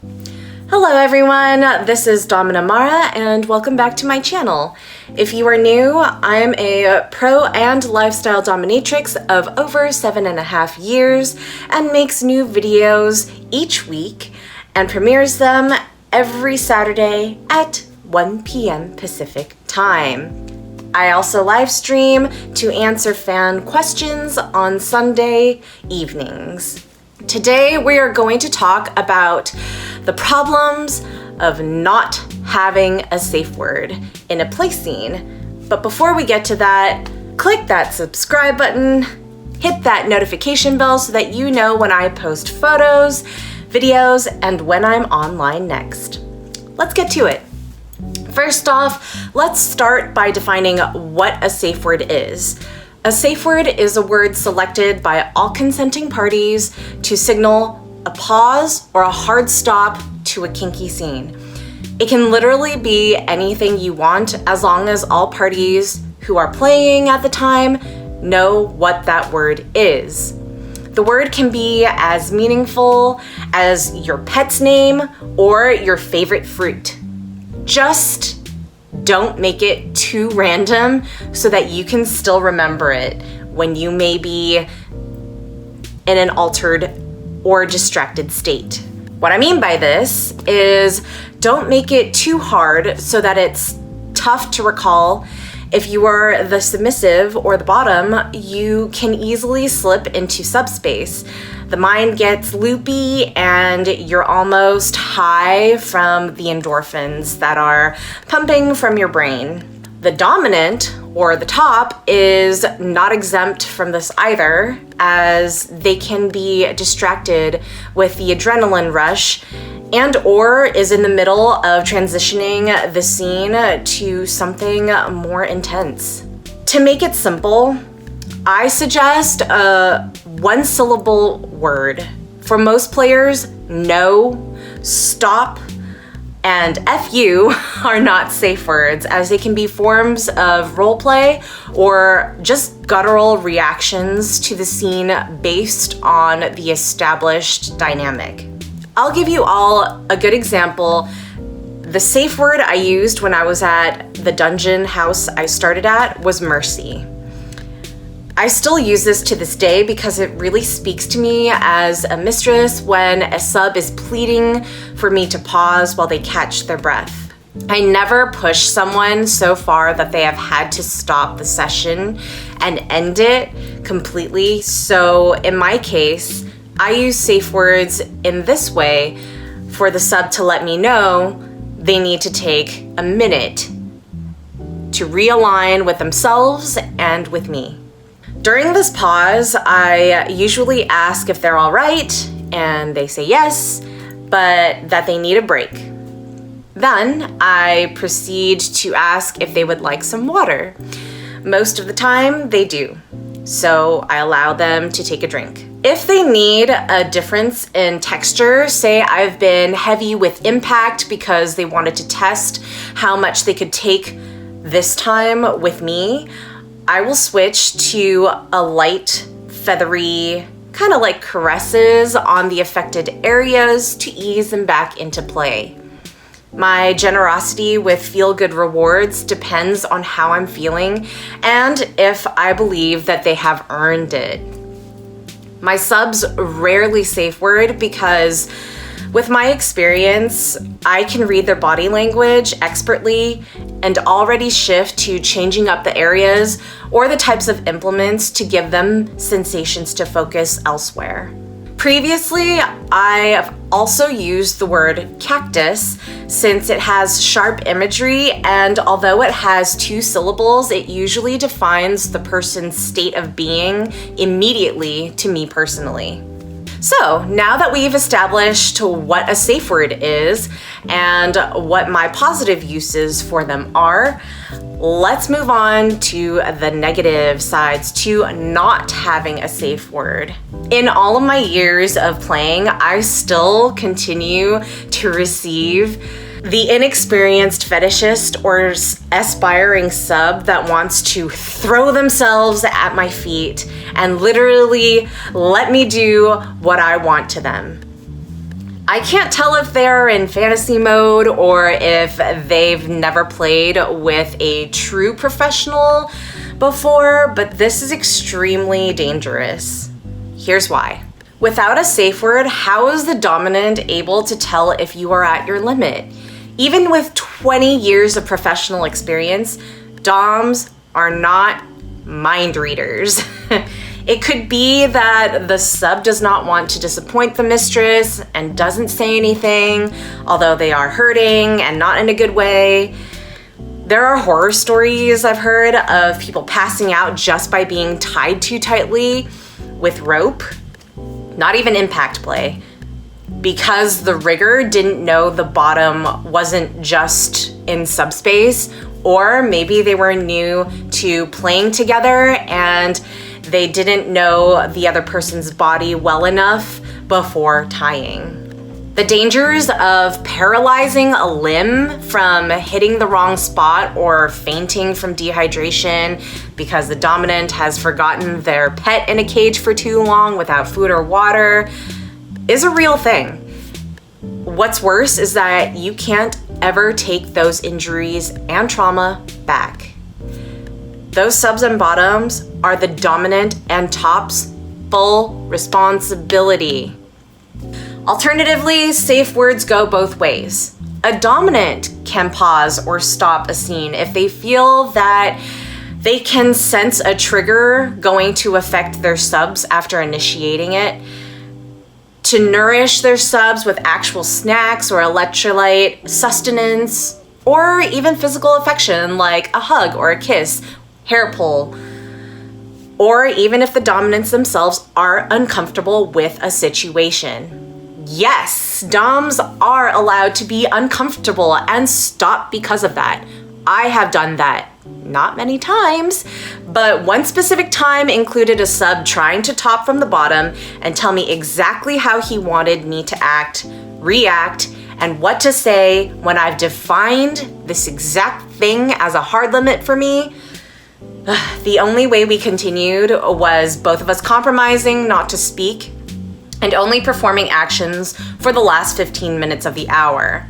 Hello everyone, this is Domina Mara and welcome back to my channel. If you are new, I'm a pro and lifestyle dominatrix of over 7.5 years and makes new videos each week and premieres them every Saturday at 1 p.m. Pacific time. I also live stream to answer fan questions on Sunday evenings. Today we are going to talk about the problems of not having a safe word in a play scene. But before we get to that, click that subscribe button, hit that notification bell so that you know when I post photos, videos, and when I'm online next. Let's get to it. First off, let's start by defining what a safe word is. A safe word is a word selected by all consenting parties to signal a pause or a hard stop to a kinky scene. It can literally be anything you want as long as all parties who are playing at the time know what that word is. The word can be as meaningful as your pet's name or your favorite fruit. Just don't make it too random so that you can still remember it when you may be in an altered or distracted state. What I mean by this is don't make it too hard so that it's tough to recall. If you are the submissive or the bottom, you can easily slip into subspace. The mind gets loopy and you're almost high from the endorphins that are pumping from your brain. The dominant or the top is not exempt from this either, as they can be distracted with the adrenaline rush and or is in the middle of transitioning the scene to something more intense. To make it simple, I suggest a one-syllable word. For most players, no, stop, and F you are not safe words, as they can be forms of roleplay or just guttural reactions to the scene based on the established dynamic. I'll give you all a good example. The safe word I used when I was at the dungeon house I started at was mercy. I still use this to this day because it really speaks to me as a mistress when a sub is pleading for me to pause while they catch their breath. I never push someone so far that they have had to stop the session and end it completely. So in my case, I use safe words in this way for the sub to let me know they need to take a minute to realign with themselves and with me. During this pause, I usually ask if they're all right, and they say yes, but that they need a break. Then I proceed to ask if they would like some water. Most of the time, they do, so I allow them to take a drink. If they need a difference in texture, say I've been heavy with impact because they wanted to test how much they could take this time with me, I will switch to a light, feathery, kind of like caresses on the affected areas to ease them back into play. My generosity with feel-good rewards depends on how I'm feeling and if I believe that they have earned it. My subs rarely safe word because with my experience, I can read their body language expertly and already shift to changing up the areas or the types of implements to give them sensations to focus elsewhere. Previously, I have also used the word cactus since it has sharp imagery, and although it has 2 syllables, it usually defines the person's state of being immediately to me personally. So now that we've established what a safe word is and what my positive uses for them are, let's move on to the negative sides to not having a safe word. In all of my years of playing, I still continue to receive the inexperienced fetishist or aspiring sub that wants to throw themselves at my feet and literally let me do what I want to them. I can't tell if they're in fantasy mode or if they've never played with a true professional before, but this is extremely dangerous. Here's why. Without a safe word, how is the dominant able to tell if you are at your limit? Even with 20 years of professional experience, DOMs are not mind readers. It could be that the sub does not want to disappoint the mistress and doesn't say anything, although they are hurting and not in a good way. There are horror stories I've heard of people passing out just by being tied too tightly with rope, not even impact play, because the rigger didn't know the bottom wasn't just in subspace, or maybe they were new to playing together and they didn't know the other person's body well enough before tying. The dangers of paralyzing a limb from hitting the wrong spot or fainting from dehydration because the dominant has forgotten their pet in a cage for too long without food or water is a real thing. What's worse is that you can't ever take those injuries and trauma back. Those subs and bottoms are the dominant and top's full responsibility. Alternatively, safe words go both ways. A dominant can pause or stop a scene if they feel that they can sense a trigger going to affect their subs after initiating it. To nourish their subs with actual snacks or electrolyte, sustenance, or even physical affection like a hug or a kiss, hair pull, or even if the dominants themselves are uncomfortable with a situation. Yes, DOMs are allowed to be uncomfortable and stop because of that. I have done that. Not many times, but one specific time included a sub trying to top from the bottom and tell me exactly how he wanted me to act, react, and what to say when I've defined this exact thing as a hard limit for me. The only way we continued was both of us compromising not to speak and only performing actions for the last 15 minutes of the hour.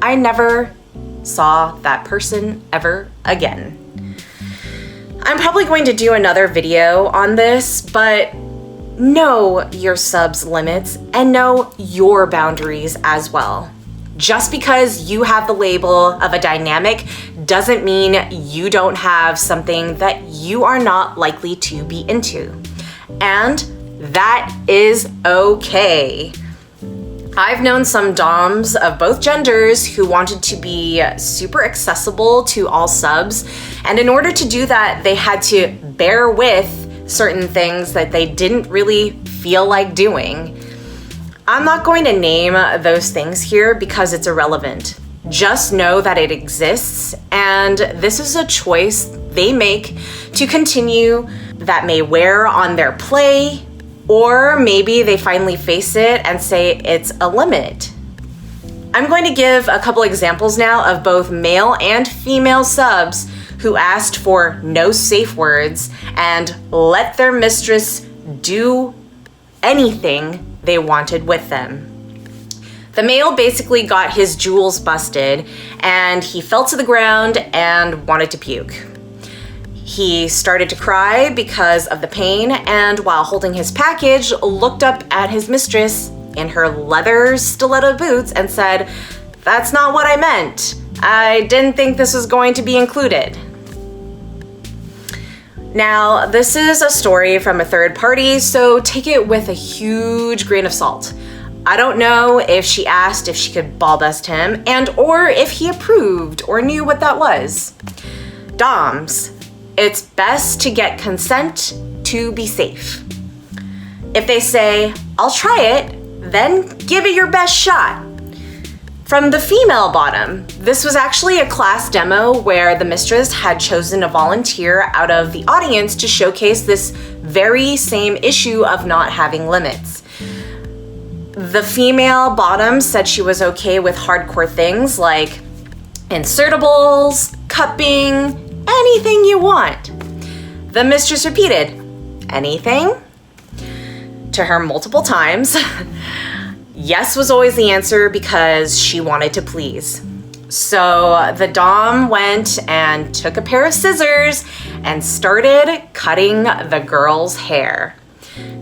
I never saw that person ever again. I'm probably going to do another video on this, but know your subs' limits and know your boundaries as well. Just because you have the label of a dynamic doesn't mean you don't have something that you are not likely to be into. And that is okay. I've known some DOMs of both genders who wanted to be super accessible to all subs, and in order to do that, they had to bear with certain things that they didn't really feel like doing. I'm not going to name those things here because it's irrelevant. Just know that it exists, and this is a choice they make to continue that may wear on their play, or maybe they finally face it and say it's a limit. I'm going to give a couple examples now of both male and female subs who asked for no safe words and let their mistress do anything they wanted with them. The male basically got his jewels busted and he fell to the ground and wanted to puke. He started to cry because of the pain, and while holding his package, looked up at his mistress in her leather stiletto boots and said, "That's not what I meant. I didn't think this was going to be included." Now, this is a story from a third party, so take it with a huge grain of salt. I don't know if she asked if she could ball bust him or if he approved or knew what that was. DOMs, it's best to get consent to be safe. If they say, "I'll try it," then give it your best shot. From the female bottom, this was actually a class demo where the mistress had chosen a volunteer out of the audience to showcase this very same issue of not having limits. The female bottom said she was okay with hardcore things like insertables, cupping, anything you want. The mistress repeated, "Anything?" to her multiple times. Yes was always the answer because she wanted to please. So the dom went and took a pair of scissors and started cutting the girl's hair.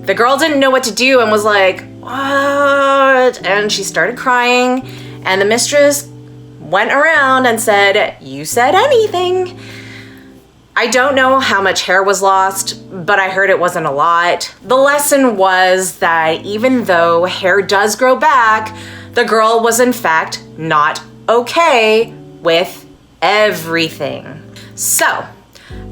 The girl didn't know what to do and was like, what? And she started crying, and the mistress went around and said, you said anything. I don't know how much hair was lost, but I heard it wasn't a lot. The lesson was that even though hair does grow back, the girl was in fact not okay with everything. So,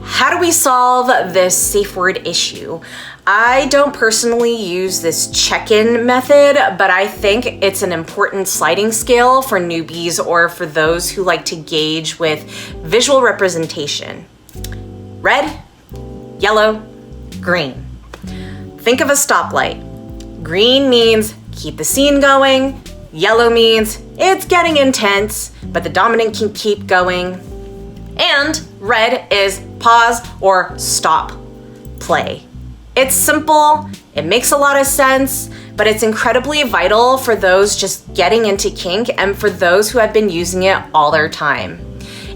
how do we solve this safe word issue? I don't personally use this check-in method, but I think it's an important sliding scale for newbies or for those who like to gauge with visual representation. Red, yellow, green. Think of a stoplight. Green means keep the scene going. Yellow means it's getting intense, but the dominant can keep going. And red is pause or stop, play. It's simple, it makes a lot of sense, but it's incredibly vital for those just getting into kink and for those who have been using it all their time.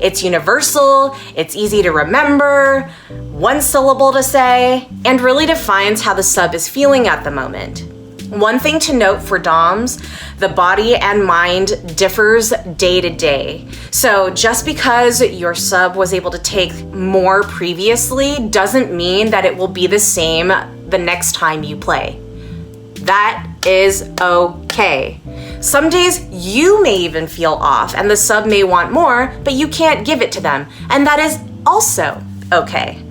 It's universal, it's easy to remember, one syllable to say, and really defines how the sub is feeling at the moment. One thing to note for DOMs, the body and mind differs day to day. So just because your sub was able to take more previously doesn't mean that it will be the same the next time you play. That is okay. Some days you may even feel off and the sub may want more, but you can't give it to them, and that is also okay.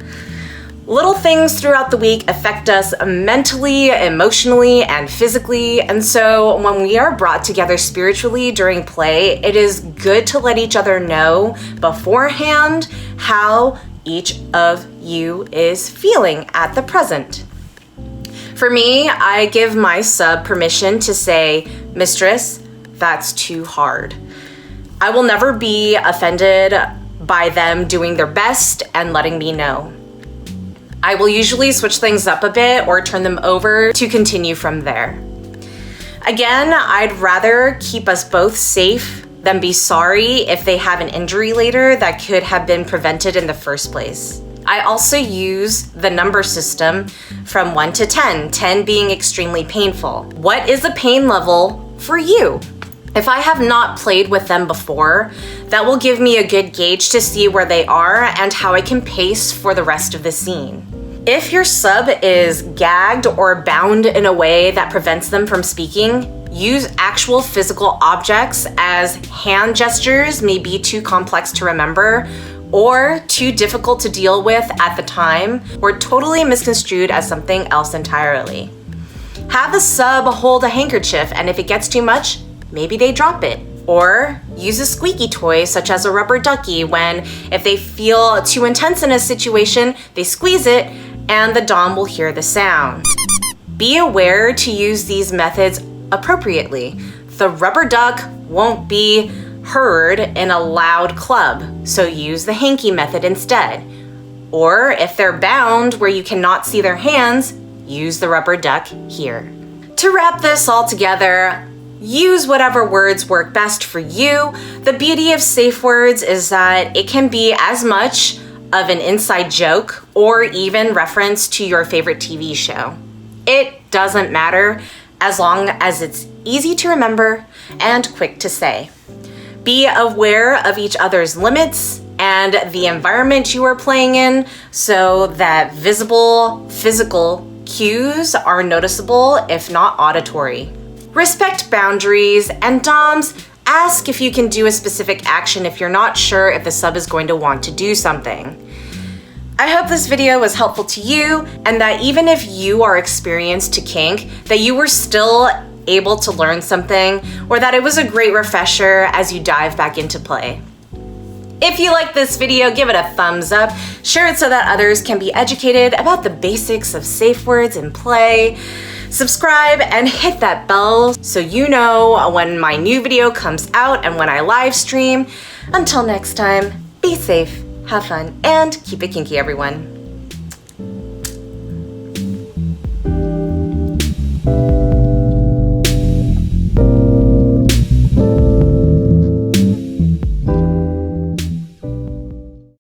Little things throughout the week affect us mentally, emotionally, and physically, and so when we are brought together spiritually during play, it is good to let each other know beforehand how each of you is feeling at the present. For me, I give my sub permission to say, mistress, that's too hard. I will never be offended by them doing their best and letting me know. I will usually switch things up a bit or turn them over to continue from there. Again, I'd rather keep us both safe than be sorry if they have an injury later that could have been prevented in the first place. I also use the number system from 1 to 10, 10 being extremely painful. What is a pain level for you? If I have not played with them before, that will give me a good gauge to see where they are and how I can pace for the rest of the scene. If your sub is gagged or bound in a way that prevents them from speaking, use actual physical objects, as hand gestures may be too complex to remember or too difficult to deal with at the time, or totally misconstrued as something else entirely. Have the sub hold a handkerchief, and if it gets too much, maybe they drop it. Or use a squeaky toy such as a rubber ducky when, if they feel too intense in a situation, they squeeze it and the dom will hear the sound. Be aware to use these methods appropriately. The rubber duck won't be heard in a loud club, so use the hanky method instead. Or if they're bound where you cannot see their hands, use the rubber duck here. To wrap this all together, use whatever words work best for you. The beauty of safe words is that it can be as much of an inside joke or even reference to your favorite TV show. It doesn't matter as long as it's easy to remember and quick to say. Be aware of each other's limits and the environment you are playing in so that visible physical cues are noticeable, if not auditory. Respect boundaries, and DOMs, ask if you can do a specific action if you're not sure if the sub is going to want to do something. I hope this video was helpful to you, and that even if you are experienced to kink, that you were still able to learn something, or that it was a great refresher as you dive back into play. If you like this video, give it a thumbs up, share it so that others can be educated about the basics of safe words in play. Subscribe and hit that bell so you know when my new video comes out and when I live stream. Until next time, be safe, have fun, and keep it kinky, everyone.